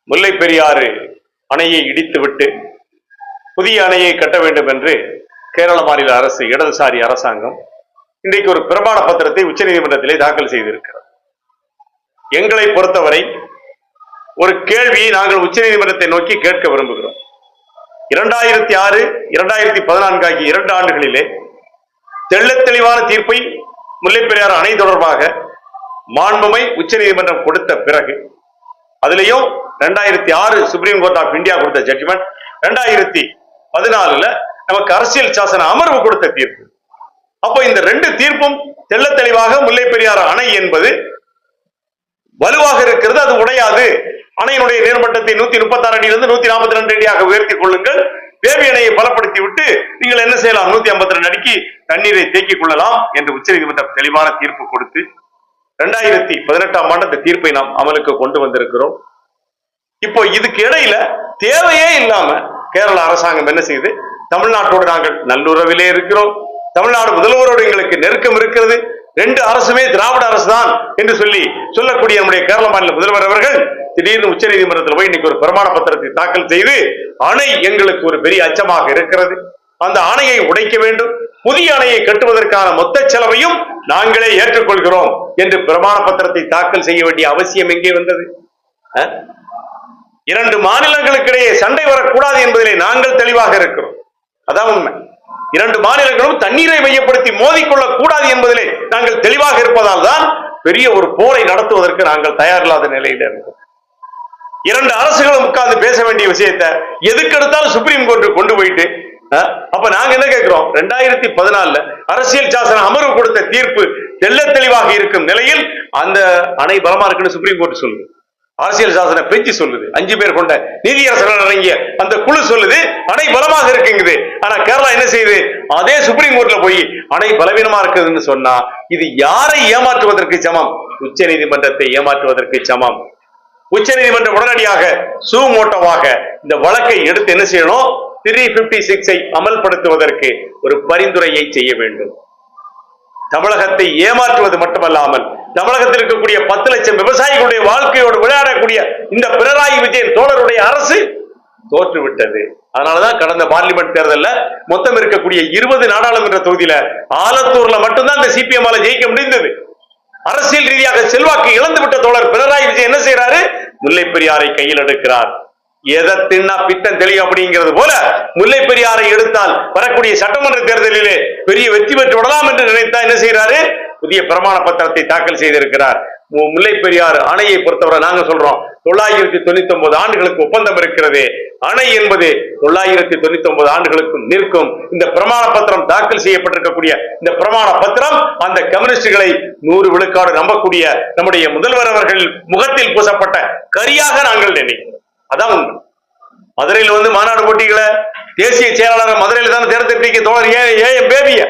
முல்லை பெரியாறு அணையை இடித்துவிட்டு புதிய அணையை கட்ட வேண்டும் என்று கேரள மாநில அரசு இடதுசாரி அரசாங்கம் இன்றைக்கு ஒரு பிரமாண பத்திரத்தை உச்சநீதிமன்றத்திலே தாக்கல் செய்திருக்கிறது. எங்களை பொறுத்தவரை ஒரு கேள்வியை நாங்கள் உச்சநீதிமன்றத்தை நோக்கி கேட்க விரும்புகிறோம். 2006, 2014 ஆகிய 2 ஆண்டுகளிலே தெள்ளத் தெளிவான தீர்ப்பை முல்லை பெரியாறு அணை தொடர்பாக மாண்புமை உச்சநீதிமன்றம் கொடுத்த பிறகு, அதிலேயும் 2006 சுப்ரீம் கோர்ட் ஆஃப் இந்தியா கொடுத்த ஜட்ஜ்மெண்ட், 2014 நமக்கு அரசியல் சாசன அமர்வு கொடுத்த தீர்ப்பு. அப்போ இந்த 2 தீர்ப்பும் தெள்ளத் தெளிவாக முல்லை பெரியாறு அணை என்பது வலுவாக இருக்கிறது, அது உடையாது. அணையினுடைய நீர்மட்டத்தை 136 அடியிலிருந்து 142 அடியாக உயர்த்திக் கொள்ளுங்கள், பேபி அணையை பலப்படுத்தி விட்டு நீங்கள் என்ன செய்யலாம், 152 அடிக்கு தண்ணீரை தேக்கிக் கொள்ளலாம் என்று உச்சநீதிமன்றம் தெளிவான தீர்ப்பு கொடுத்து 2018ஆம் ஆண்டு அந்த தீர்ப்பை நாம் அமலுக்கு கொண்டு வந்திருக்கிறோம். இப்போ இதுக்கு இடையில தேவையே இல்லாம கேரள அரசாங்கம் என்ன செய்யுது, தமிழ்நாட்டோடு நாங்கள் நல்லுறவிலே இருக்கிறோம், தமிழ்நாடு முதல்வரோடு எங்களுக்கு நெருக்கம் இருக்கிறது, 2 அரசுமே திராவிட அரசு தான் என்று சொல்லக்கூடிய நம்முடைய கேரள மாநில முதல்வர் அவர்கள் திடீர்னு உச்சநீதிமன்றத்தில் போய் இன்னைக்கு ஒரு பிரமாண பத்திரத்தை தாக்கல் செய்து அணை எங்களுக்கு ஒரு பெரிய அச்சமாக இருக்கிறது, அந்த அணையை உடைக்க வேண்டும், புதிய அணையை கட்டுவதற்கான மொத்த செலவையும் நாங்களே ஏற்றுக்கொள்கிறோம் என்று பிரமாண பத்திரத்தை தாக்கல் செய்ய வேண்டிய அவசியம் எங்கே வந்தது? 2 மாநிலங்களுக்கிடையே சண்டை வரக்கூடாது என்பதிலே நாங்கள் தெளிவாக இருக்கிறோம். அதான் உண்மை. 2 மாநிலங்களும் தண்ணீரை மையப்படுத்தி மோதிக்கொள்ளக் கூடாது என்பதிலே நாங்கள் தெளிவாக இருப்பதால் தான் பெரிய ஒரு போரை நடத்துவதற்கு நாங்கள் தயாரில்லாத நிலையில் இருக்கோம். 2 அரசுகளும் உட்கார்ந்து பேச வேண்டிய விஷயத்தை எதுக்கெடுத்தாலும் சுப்ரீம் கோர்ட்டு கொண்டு போயிட்டு, அப்ப நாங்க என்ன கேட்கிறோம், 2014 அரசியல் சாசன அமர்வு கொடுத்த தீர்ப்பு தெள்ளத் தெளிவாக இருக்கும் நிலையில் அந்த அணை பலமா இருக்குன்னு சுப்ரீம் கோர்ட் சொல்லுது, அரசியல் சாசன பெஞ்சு சொல்லுது, 5 பேர் கொண்ட நீதியரசர்கள் அடங்கிய அந்த குழு சொல்லுது அணை பலமாக இருக்குங்குது. ஆனா கேரளா என்ன செய்யுது, அதே சுப்ரீம் கோர்ட்ல போய் அணை பலவீனமா இருக்குதுன்னு சொன்னா இது யாரை ஏமாற்றுவதற்கு சமம்? உச்ச நீதிமன்றத்தை ஏமாற்றுவதற்கு சமம். உச்ச நீதிமன்றம் உடனடியாக சுமோட்டோவாக இந்த வழக்கை எடுத்து என்ன செய்யணும், 356 அமல்படுத்துவதற்கு ஒரு பரிந்துரையை செய்ய வேண்டும். தமிழகத்தை ஏமாற்றுவது மட்டுமல்லாமல் தமிழகத்தில் இருக்கக்கூடிய 10 லட்சம் விவசாயிகளுடைய வாழ்க்கையோடு விளையாடக்கூடிய இந்த பினராயி விஜயன் தோழருடைய அரசு தோற்றுவிட்டது. அதனாலதான் கடந்த பார்லிமெண்ட் தேர்தலில் மொத்தம் இருக்கக்கூடிய 20 நாடாளுமன்ற தொகுதியில ஆலத்தூர்ல மட்டும்தான் இந்த சிபிஎம் ஜெயிக்க முடிந்தது. அரசியல் ரீதியாக செல்வாக்கு இழந்து விட்ட தோழர் பினராயி விஜயன் என்ன செய்யறாரு, முல்லை பெரியாரை கையில் எடுக்கிறார். எதை தின்னா பித்தம் தெளியும் அப்படிங்கிறது போல முல்லை பெரியாரை எடுத்தால் வரக்கூடிய சட்டமன்ற தேர்தலிலே பெரிய வெற்றி பெற்று விடலாம் என்று நினைத்தா என்ன செய்யறாரு, புதிய பிரமாண பத்திரத்தை தாக்கல் செய்திருக்கிறார். முல்லை பெரியாறு அணையை பொறுத்தவரை நாங்க சொல்றோம் 999 ஆண்டுகளுக்கு ஒப்பந்தம் இருக்கிறது. அணை என்பது 999 ஆண்டுகளுக்கும் நிற்கும். இந்த பிரமாண பத்திரம் தாக்கல் செய்யப்பட்டிருக்கக்கூடிய இந்த பிரமாண பத்திரம் அந்த கம்யூனிஸ்டுகளை 100 விழுக்காடு நம்பக்கூடிய நம்முடைய முதல்வர் அவர்கள் முகத்தில் பூசப்பட்ட கரியாக நாங்கள் நினைக்கிறோம். அதான் உண்மை. மதுரையில் மாநாடு போட்டிகளை தேசிய செயலாளர் மதுரையில் தான் தேர்ந்தெடுக்க தோழர் ஏன் பேபிய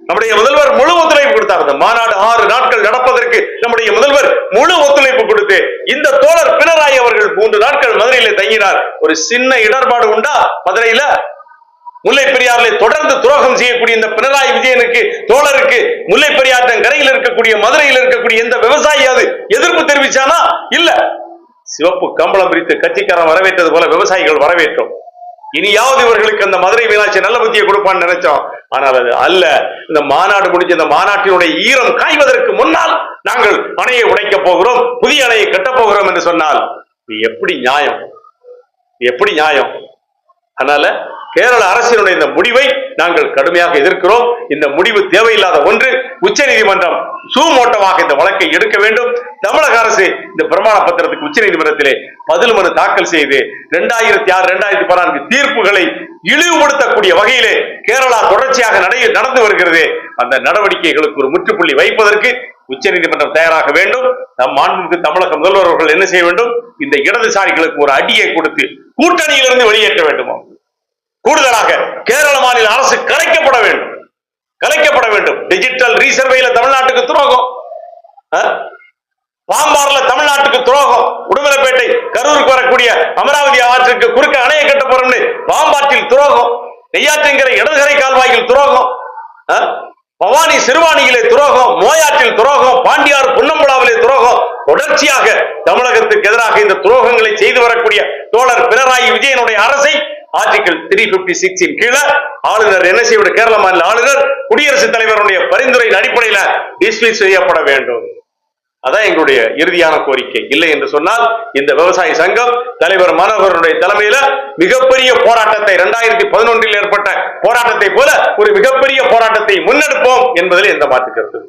நம்முடைய முதல்வர் முழு ஒத்துழைப்பு கொடுத்தார். மாநாடு 6 நாட்கள் நடப்பதற்கு நம்முடைய முதல்வர் முழு ஒத்துழைப்பு கொடுத்து இந்த தோழர் பினராயி அவர்கள் 3 நாட்கள் மதுரையில தங்கினார். ஒரு சின்ன இடர்பாடு உண்டா மதுரையில? முல்லை பெரியாரிலே தொடர்ந்து துரோகம் செய்யக்கூடிய இந்த பினராயி விஜயனுக்கு தோழருக்கு முல்லை பெரியாற்றின் கரையில் இருக்கக்கூடிய மதுரையில் இருக்கக்கூடிய எந்த விவசாயியாவது எதிர்ப்பு தெரிவிச்சானா? இல்ல. சிவப்பு கம்பளம் பிரித்து கட்சிக்காரன் வரவேற்றது போல விவசாயிகள் வரவேற்றோம். இனியாவது இவர்களுக்கு அந்த மதுரை மீனாட்சி நல்ல புத்தியை கொடுப்பான்னு நினைச்சோம். ஆனால் அது அல்ல. இந்த மாநாடு முடிஞ்ச இந்த மாநாட்டினுடைய ஈரம் காய்வதற்கு முன்னால் நாங்கள் அணையை உடைக்க போகிறோம், புதிய அணையை கட்டப் போகிறோம் என்று சொன்னால் எப்படி நியாயம்? எப்படி நியாயம்? அதனால கேரள அரசினுடைய இந்த முடிவை நாங்கள் கடுமையாக எதிர்க்கிறோம். இந்த முடிவு தேவையில்லாத ஒன்று. உச்ச நீதிமன்றம் சுமோட்டமாக இந்த வழக்கை எடுக்க வேண்டும். தமிழக அரசு இந்த பிரமாண பத்திரத்துக்கு உச்ச நீதிமன்றத்திலே பதில் மனு தாக்கல் செய்து 2006, 2014 தீர்ப்புகளை இழிவுபடுத்தக்கூடிய வகையிலே கேரளா தொடர்ச்சியாக நடந்து வருகிறது. அந்த நடவடிக்கைகளுக்கு ஒரு முற்றுப்புள்ளி வைப்பதற்கு உச்ச நீதிமன்றம் தயாராக வேண்டும். நம் மாண்புமிகு தமிழக முதல்வர் அவர்கள் என்ன செய்ய வேண்டும், இந்த இடதுசாரிகளுக்கு ஒரு அடியை கொடுத்து கூட்டணியிலிருந்து வெளியேற்ற வேண்டுமோ. கூடுதலாக கேரள மாநில அரசு கலைக்கப்பட வேண்டும், கலைக்கப்பட வேண்டும். டிஜிட்டல் ரீசர்வேல தமிழ்நாட்டுக்கு துரோகம், பாம்பாறுல தமிழ்நாட்டுக்கு துரோகம், உடுமலைப்பேட்டை கரூருக்கு வரக்கூடிய அமராவதி ஆற்றுக்கு குறுக்க அணையை கட்ட போறோம்னு பாம்பாற்றில் துரோகம், நெய்யாற்றின்கரை இடதுகரை கால்வாயில் துரோகம், பவானி சிறுவாணியிலே துரோகம், மோயாற்றில் துரோகம், பாண்டியார் புன்னம்புலாவிலே துரோகம். தொடர்ச்சியாக தமிழகத்துக்கு எதிராக இந்த துரோகங்களை செய்து வரக்கூடிய தோழர் பினராயி விஜயனுடைய அரசை ஆர்டிகல் 356 கீழே ஆளுநர் என்ன செய்ய, கேரள மாநில ஆளுநர் குடியரசுத் தலைவருடைய பரிந்துரையின் அடிப்படையில் டிஸ்மிஸ் செய்யப்பட வேண்டும். அதான் எங்களுடைய இறுதியான கோரிக்கை. இல்லை என்று சொன்னால் இந்த விவசாய சங்கம் தலைவர் மனோகரனுடைய தலைமையில மிகப்பெரிய போராட்டத்தை 2011 ஏற்பட்ட போராட்டத்தை போல ஒரு மிகப்பெரிய போராட்டத்தை முன்னெடுப்போம் என்பதில் எந்த மாற்று கருத்து